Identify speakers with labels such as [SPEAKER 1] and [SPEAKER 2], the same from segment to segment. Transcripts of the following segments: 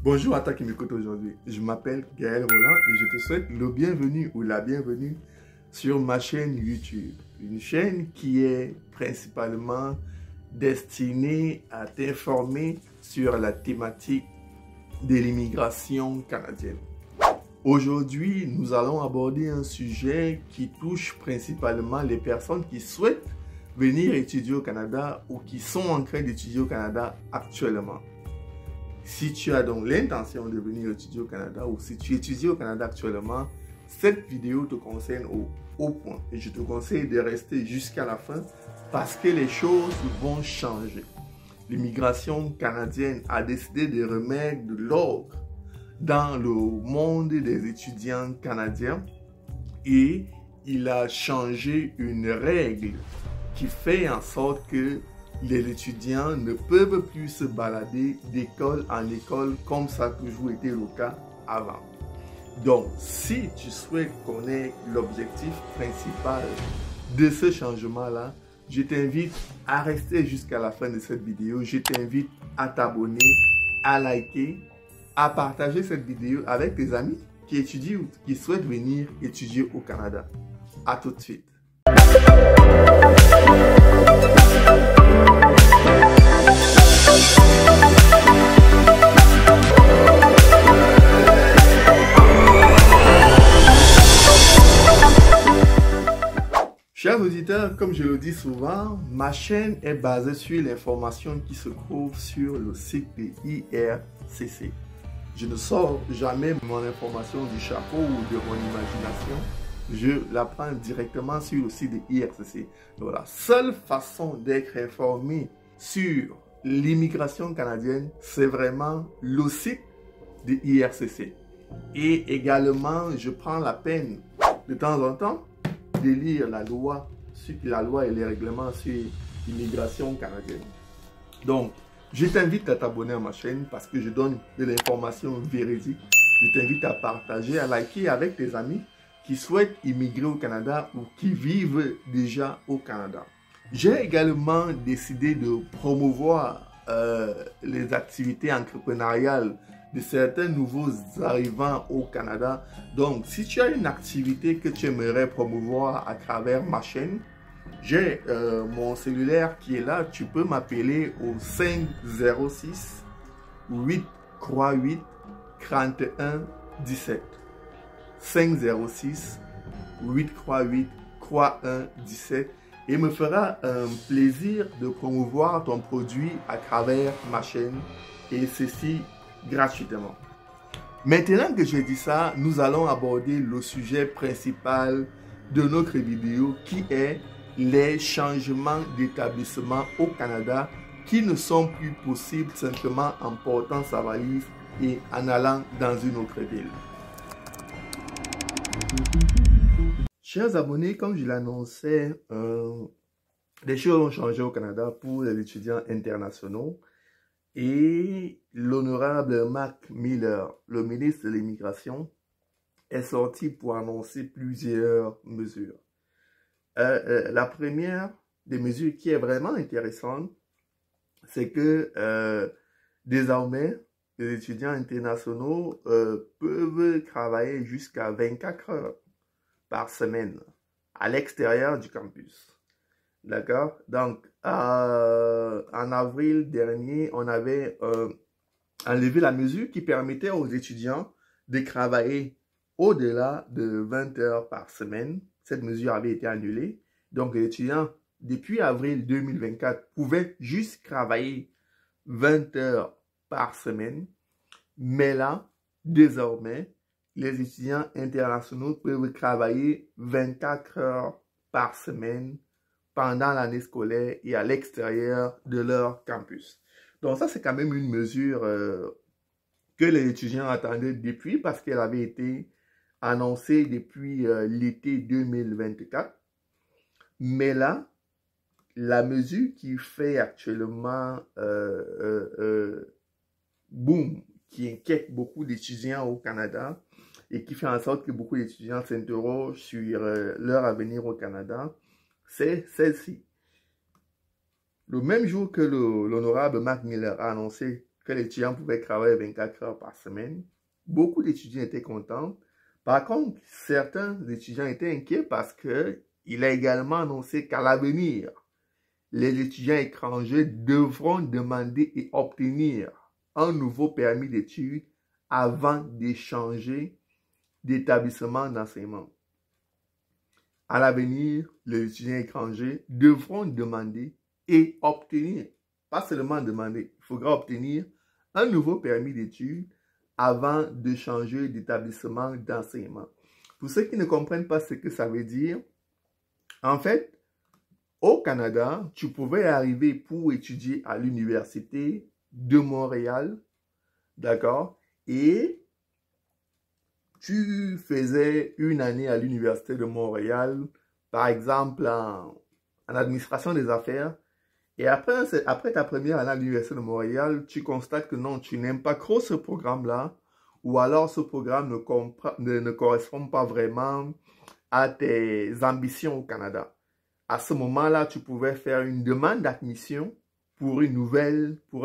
[SPEAKER 1] Bonjour à toi qui m'écoute aujourd'hui. Je m'appelle Gaël Roland et je te souhaite le bienvenu ou la bienvenue sur ma chaîne YouTube. Une chaîne qui est principalement destinée à t'informer sur la thématique de l'immigration canadienne. Aujourd'hui, nous allons aborder un sujet qui touche principalement les personnes qui souhaitent venir étudier au Canada ou qui sont en train d'étudier au Canada actuellement. Si tu as donc l'intention de venir étudier au Canada ou si tu étudies au Canada actuellement, cette vidéo te concerne au point. Et je te conseille de rester jusqu'à la fin parce que les choses vont changer. L'immigration canadienne a décidé de remettre de l'ordre dans le monde des étudiants canadiens et il a changé une règle qui fait en sorte que les étudiants ne peuvent plus se balader d'école en école comme ça a toujours été le cas avant. Donc, si tu souhaites connaître l'objectif principal de ce changement-là, je t'invite à rester jusqu'à la fin de cette vidéo. Je t'invite à t'abonner, à liker, à partager cette vidéo avec tes amis qui étudient ou qui souhaitent venir étudier au Canada. À tout de suite. Chers auditeurs, comme je le dis souvent, ma chaîne est basée sur l'information qui se trouve sur le site de IRCC. Je ne sors jamais mon information du chapeau ou de mon imagination. Je la prends directement sur le site de IRCC. Donc la seule façon d'être informé sur l'immigration canadienne, c'est vraiment le site de IRCC. Et également, je prends la peine de temps en temps de lire la loi et les règlements sur l'immigration canadienne. Donc, je t'invite à t'abonner à ma chaîne parce que je donne de l'information véridique. Je t'invite à partager, à liker avec tes amis qui souhaitent immigrer au Canada ou qui vivent déjà au Canada. J'ai également décidé de promouvoir les activités entrepreneuriales de certains nouveaux arrivants au Canada. Donc, si tu as une activité que tu aimerais promouvoir à travers ma chaîne, j'ai mon cellulaire qui est là. Tu peux m'appeler au 506 838 31 17. 506 838 31 17 et me fera un plaisir de promouvoir ton produit à travers ma chaîne et ceci gratuitement. Maintenant que j'ai dit ça, nous allons aborder le sujet principal de notre vidéo qui est les changements d'établissement au Canada qui ne sont plus possibles simplement en portant sa valise et en allant dans une autre ville. Chers abonnés, comme je l'annonçais, les choses ont changé au Canada pour les étudiants internationaux. Et l'honorable Mac Miller, le ministre de l'Immigration, est sorti pour annoncer plusieurs mesures. La première des mesures qui est vraiment intéressante, c'est que désormais, les étudiants internationaux peuvent travailler jusqu'à 24 heures par semaine à l'extérieur du campus. D'accord? Donc, en avril dernier, on avait enlevé la mesure qui permettait aux étudiants de travailler au-delà de 20 heures par semaine. Cette mesure avait été annulée. Donc, les étudiants, depuis avril 2024, pouvaient juste travailler 20 heures par semaine. Mais là, désormais, les étudiants internationaux peuvent travailler 24 heures par semaine pendant l'année scolaire et à l'extérieur de leur campus. Donc ça, c'est quand même une mesure que les étudiants attendaient depuis parce qu'elle avait été annoncée depuis l'été 2024. Mais là, la mesure qui fait actuellement boom, qui inquiète beaucoup d'étudiants au Canada et qui fait en sorte que beaucoup d'étudiants s'interrogent sur leur avenir au Canada, c'est celle-ci. Le même jour que l'honorable Mac Miller a annoncé que l'étudiant pouvait travailler 24 heures par semaine. Beaucoup d'étudiants étaient contents. Par contre, certains étudiants étaient inquiets parce qu'il a également annoncé qu'à l'avenir, les étudiants étrangers devront demander et obtenir un nouveau permis d'études avant d'échanger d'établissement d'enseignement. À l'avenir, les étudiants étrangers devront demander et obtenir, pas seulement demander, il faudra obtenir un nouveau permis d'études avant de changer d'établissement d'enseignement. Pour ceux qui ne comprennent pas ce que ça veut dire, en fait, au Canada, tu pouvais arriver pour étudier à l'Université de Montréal, d'accord, et tu faisais une année à l'Université de Montréal, par exemple en administration des affaires, et après ta première année à l'Université de Montréal, tu constates que non, tu n'aimes pas trop ce programme-là, ou alors ce programme ne correspond pas vraiment à tes ambitions au Canada. À ce moment-là, tu pouvais faire une demande d'admission pour un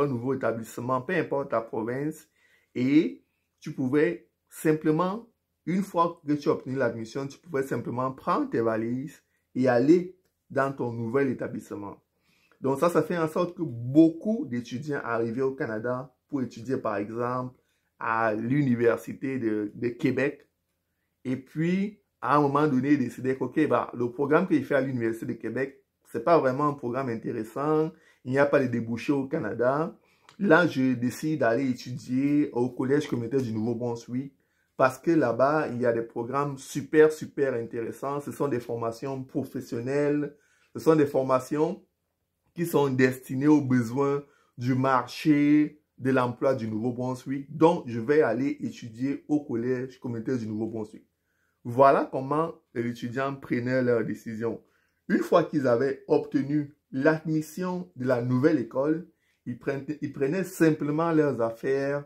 [SPEAKER 1] nouveau établissement, peu importe ta province, et tu pouvais simplement, une fois que tu as obtenu l'admission, tu pouvais simplement prendre tes valises et aller dans ton nouvel établissement. Donc ça fait en sorte que beaucoup d'étudiants arrivaient au Canada pour étudier, par exemple, à l'Université de Québec. Et puis, à un moment donné, ils décidaient que, OK, bah, le programme qu'il fait à l'Université de Québec, ce n'est pas vraiment un programme intéressant. Il n'y a pas de débouchés au Canada. Là, je décide d'aller étudier au Collège communautaire du Nouveau-Brunswick parce que là-bas, il y a des programmes super, super intéressants. Ce sont des formations professionnelles. Ce sont des formations qui sont destinées aux besoins du marché de l'emploi du Nouveau-Brunswick. Donc, je vais aller étudier au Collège communautaire du Nouveau-Brunswick. Voilà comment les étudiants prenaient leurs décisions. Une fois qu'ils avaient obtenu l'admission de la nouvelle école, ils prenaient simplement leurs affaires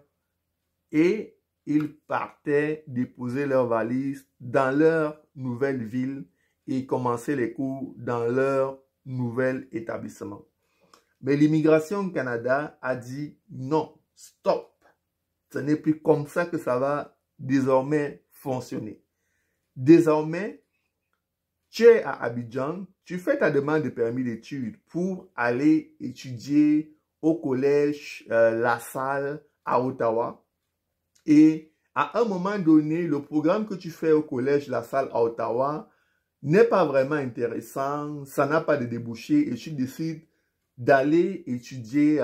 [SPEAKER 1] et ils partaient déposer leurs valises dans leur nouvelle ville et commencer les cours dans leur nouvel établissement. Mais l'immigration au Canada a dit non, stop. Ce n'est plus comme ça que ça va désormais fonctionner. Désormais, tu es à Abidjan, tu fais ta demande de permis d'études pour aller étudier au collège La Salle à Ottawa. Et à un moment donné, le programme que tu fais au collège La Salle à Ottawa n'est pas vraiment intéressant, ça n'a pas de débouché et tu décides d'aller étudier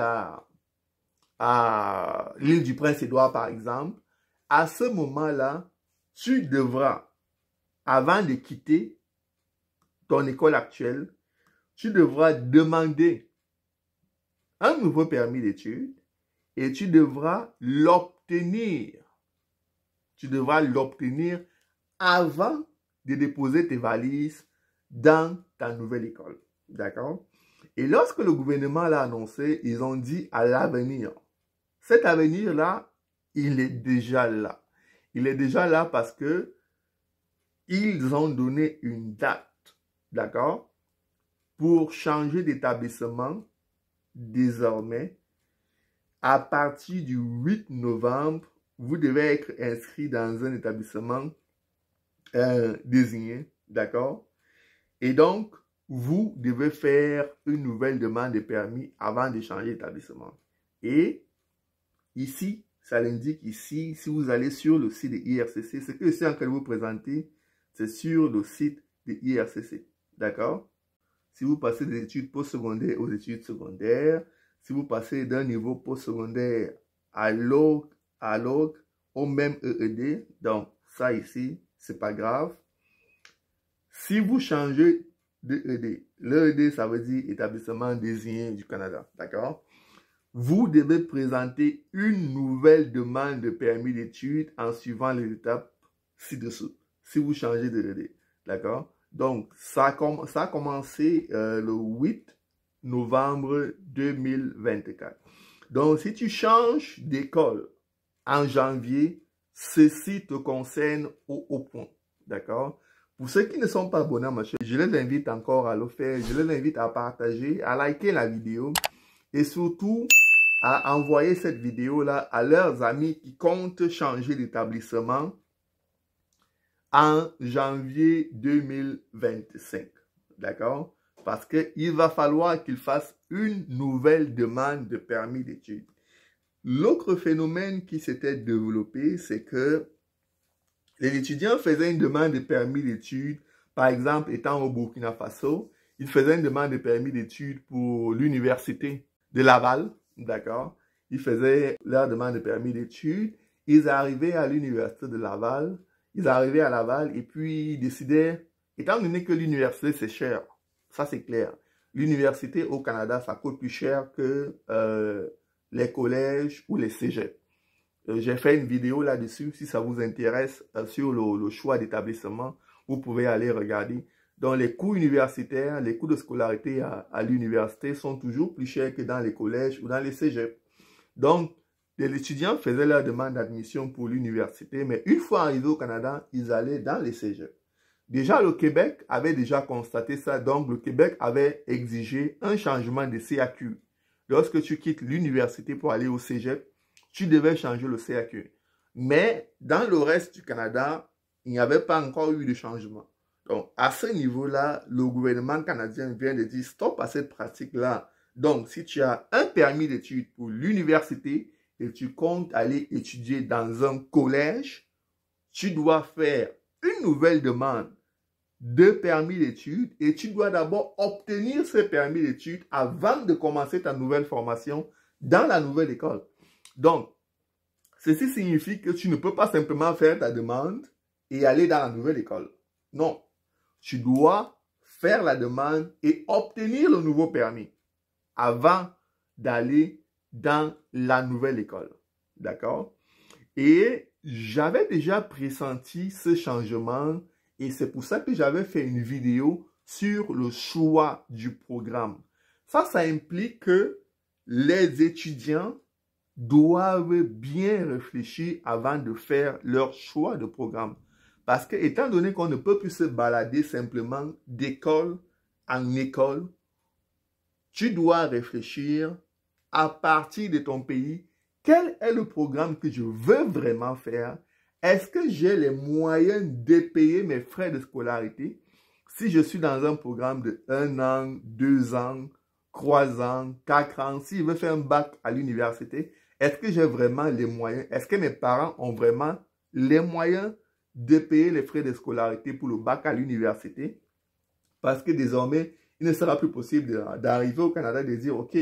[SPEAKER 1] à l'île du Prince-Édouard, par exemple. À ce moment-là, tu devras, avant de quitter ton école actuelle, tu devras demander un nouveau permis d'études et tu devras l'obtenir. Tu devras l'obtenir avant de déposer tes valises dans ta nouvelle école. D'accord? Et lorsque le gouvernement l'a annoncé, ils ont dit à l'avenir. Cet avenir-là, il est déjà là. Il est déjà là parce que ils ont donné une date, d'accord, pour changer d'établissement désormais. À partir du 8 novembre, vous devez être inscrit dans un établissement désigné, d'accord? Et donc, vous devez faire une nouvelle demande de permis avant de changer d'établissement. Et ici, ça l'indique ici, si vous allez sur le site de IRCC, ce que je suis en train de vous présenter, c'est sur le site de IRCC. D'accord? Si vous passez des études postsecondaires aux études secondaires, si vous passez d'un niveau postsecondaire à l'autre, au même EED, donc ça ici, c'est pas grave. Si vous changez de EED, l'EED, ça veut dire établissement désigné du Canada, d'accord? Vous devez présenter une nouvelle demande de permis d'études en suivant les étapes ci-dessous, si vous changez de EED, d'accord? Donc, ça a commencé le 8 novembre 2024. Donc, si tu changes d'école en janvier, ceci te concerne au point, d'accord? Pour ceux qui ne sont pas abonnés à ma chaîne, je les invite encore à le faire. Je les invite à partager, à liker la vidéo et surtout à envoyer cette vidéo-là à leurs amis qui comptent changer d'établissement en janvier 2025. D'accord? Parce qu'il va falloir qu'ils fassent une nouvelle demande de permis d'études. L'autre phénomène qui s'était développé, c'est que les étudiants faisaient une demande de permis d'études, par exemple, étant au Burkina Faso, ils faisaient une demande de permis d'études pour l'université de Laval, d'accord? Ils faisaient leur demande de permis d'études, ils arrivaient à l'université de Laval, ils arrivaient à Laval et puis ils décidaient, étant donné que l'université c'est cher, ça c'est clair, l'université au Canada ça coûte plus cher que les collèges ou les cégeps. J'ai fait une vidéo là-dessus, si ça vous intéresse, sur le choix d'établissement, vous pouvez aller regarder. Donc les coûts universitaires, les coûts de scolarité à l'université sont toujours plus chers que dans les collèges ou dans les cégeps. Donc, les étudiants faisaient leur demande d'admission pour l'université, mais une fois arrivés au Canada, ils allaient dans les cégeps. Déjà, le Québec avait déjà constaté ça, donc le Québec avait exigé un changement de CAQ. Lorsque tu quittes l'université pour aller au cégep, tu devais changer le CAQ. Mais dans le reste du Canada, il n'y avait pas encore eu de changement. Donc, à ce niveau-là, le gouvernement canadien vient de dire stop à cette pratique-là. Donc, si tu as un permis d'études pour l'université et tu comptes aller étudier dans un collège, tu dois faire une nouvelle demande de permis d'études et tu dois d'abord obtenir ce permis d'études avant de commencer ta nouvelle formation dans la nouvelle école. Donc, ceci signifie que tu ne peux pas simplement faire ta demande et aller dans la nouvelle école. Non, tu dois faire la demande et obtenir le nouveau permis avant d'aller dans la nouvelle école. D'accord? Et j'avais déjà pressenti ce changement et c'est pour ça que j'avais fait une vidéo sur le choix du programme. Ça implique que les étudiants doivent bien réfléchir avant de faire leur choix de programme. Parce que, étant donné qu'on ne peut plus se balader simplement d'école en école, tu dois réfléchir à partir de ton pays, quel est le programme que je veux vraiment faire? Est-ce que j'ai les moyens de payer mes frais de scolarité? Si je suis dans un programme de 1 an, 2 ans, 3 ans, 4 ans, si je veux faire un bac à l'université, est-ce que j'ai vraiment les moyens? Est-ce que mes parents ont vraiment les moyens de payer les frais de scolarité pour le bac à l'université? Parce que désormais, il ne sera plus possible d'arriver au Canada et de dire, OK,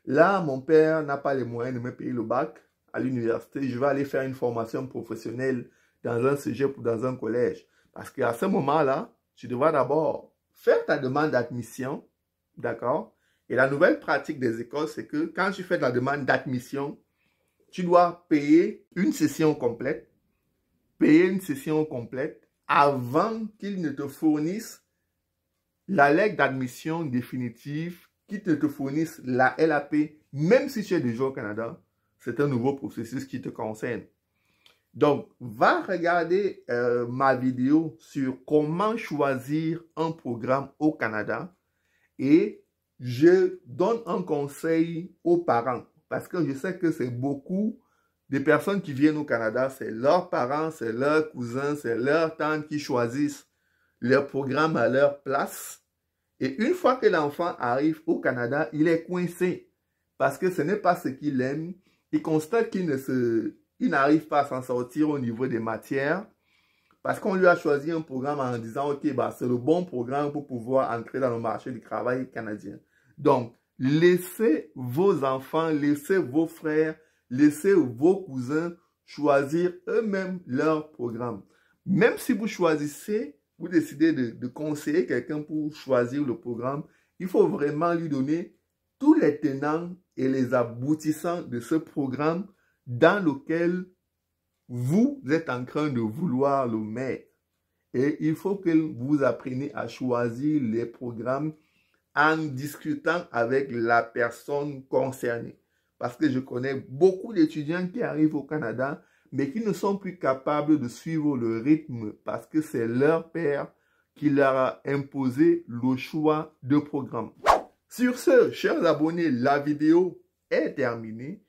[SPEAKER 1] là, mon père n'a pas les moyens de me payer le bac à l'université, je vais aller faire une formation professionnelle dans un cégep ou dans un collège. Parce qu'à ce moment-là, tu devras d'abord faire ta demande d'admission, d'accord? Et la nouvelle pratique des écoles, c'est que quand tu fais la demande d'admission, tu dois payer une session complète, avant qu'ils ne te fournissent la lettre d'admission définitive, qu'ils ne te fournissent la LAP, même si tu es déjà au Canada, c'est un nouveau processus qui te concerne. Donc, va regarder ma vidéo sur comment choisir un programme au Canada et je donne un conseil aux parents parce que je sais que c'est beaucoup de personnes qui viennent au Canada, c'est leurs parents, c'est leurs cousins, c'est leurs tantes qui choisissent leur programme à leur place. Et une fois que l'enfant arrive au Canada, il est coincé parce que ce n'est pas ce qu'il aime. Il constate qu'il n'arrive pas à s'en sortir au niveau des matières parce qu'on lui a choisi un programme en disant « Ok, bah, c'est le bon programme pour pouvoir entrer dans le marché du travail canadien. » Donc, laissez vos enfants, laissez vos frères, laissez vos cousins choisir eux-mêmes leur programme. Même si vous choisissez, vous décidez de conseiller quelqu'un pour choisir le programme, il faut vraiment lui donner tous les tenants et les aboutissants de ce programme dans lequel vous êtes en train de vouloir le mettre. Et il faut que vous appreniez à choisir les programmes en discutant avec la personne concernée. Parce que je connais beaucoup d'étudiants qui arrivent au Canada, mais qui ne sont plus capables de suivre le rythme parce que c'est leur père qui leur a imposé le choix de programme. Sur ce, chers abonnés, la vidéo est terminée.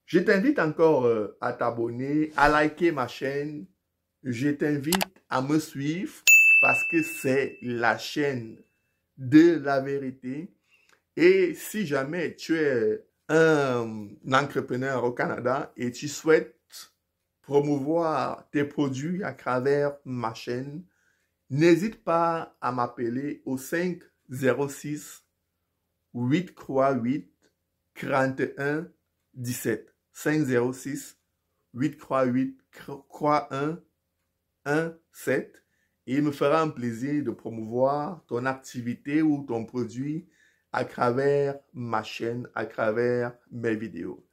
[SPEAKER 1] Je t'invite encore à t'abonner, à liker ma chaîne. Je t'invite à me suivre parce que c'est la chaîne de la vérité. Et si jamais tu es un entrepreneur au Canada et tu souhaites promouvoir tes produits à travers ma chaîne, n'hésite pas à m'appeler au 506 838 41 17. 506 838 41 17. Et il me fera un plaisir de promouvoir ton activité ou ton produit à travers ma chaîne, à travers mes vidéos.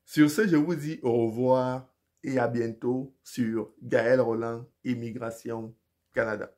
[SPEAKER 1] Sur ce, je vous dis au revoir et à bientôt sur Gaël Roland, Immigration Canada.